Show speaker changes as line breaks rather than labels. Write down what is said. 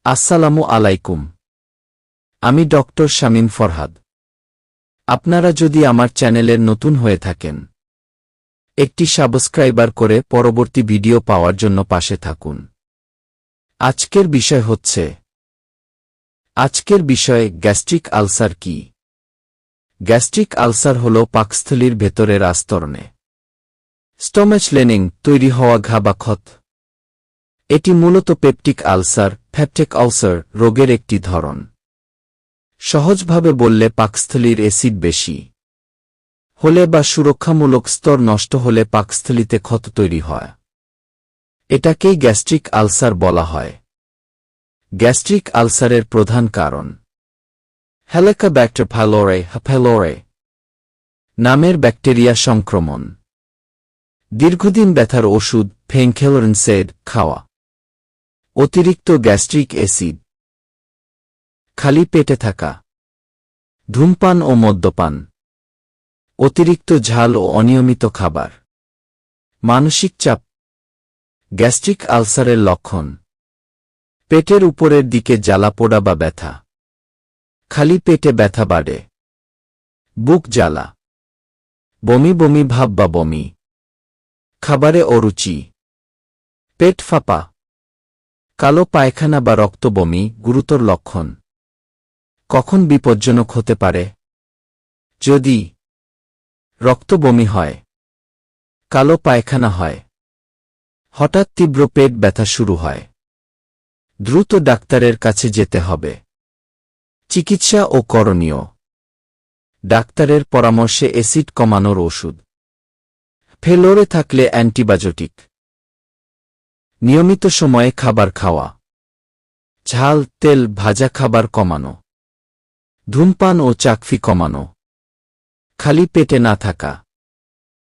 আসসালামু আলাইকুম। আমি ডক্টর শামীম ফরহাদ। আপনারা যদি আমার চ্যানেলের নতুন হয়ে থাকেন, একটি সাবস্ক্রাইবার করে পরবর্তী ভিডিও পাওয়ার জন্য পাশে থাকুন। আজকের বিষয় গ্যাস্ট্রিক আলসার কি? গ্যাস্ট্রিক আলসার হল পাকস্থলীর ভেতরের আস্তরণে স্টমেচ লিনিং তৈরি হওয়া ঘা বা ক্ষত। এটি মূলত পেপটিক আলসার, ফ্যাপটিক আলসার রোগের একটি ধরন। সহজভাবে বললে পাকস্থলীর অ্যাসিড বেশি হলে বা সুরক্ষামূলক স্তর নষ্ট হলে পাকস্থলীতে ক্ষত তৈরি হয়। এটাকেই গ্যাস্ট্রিক আলসার বলা হয়। গ্যাস্ট্রিক আলসারের প্রধান কারণ হেলিকোব্যাক্টার পাইলোরি নামের ব্যাকটেরিয়া সংক্রমণ, দীর্ঘদিন ব্যথার ওষুধ পেইনকিলার খাওয়া, অতিরিক্ত গ্যাস্ট্রিক অ্যাসিড, খালি পেটে থাকা, ধূমপান ও মদ্যপান, অতিরিক্ত ঝাল ও অনিয়মিত খাবার, মানসিক চাপ। গ্যাস্ট্রিক আলসারের লক্ষণ: পেটের উপরের দিকে জ্বালা-পোড়া বা ব্যথা, খালি পেটে ব্যথা বাড়ে, বুক জ্বালা, বমি বমি ভাব বা বমি, খাবারে অরুচি, পেট ফাঁপা, কালো পায়খানা বা রক্ত বমি গুরুতর লক্ষণ। কখন বিপজ্জনক হতে পারে? যদি রক্ত বমি হয়, কালো পায়খানা হয়, হঠাৎ তীব্র পেট ব্যথা শুরু হয়, দ্রুত ডাক্তারের কাছে যেতে হবে। চিকিৎসা ও করণীয়: ডাক্তারের পরামর্শে অ্যাসিড কমানোর ওষুধ, ফেলোরে থাকলে অ্যান্টিবায়োটিক, নিয়মিত সময়ে খাবার খাওয়া, ঝাল তেল ভাজা খাবার কমানো, ধূমপান ও চাকফি কমানো, খালি পেটে না থাকা।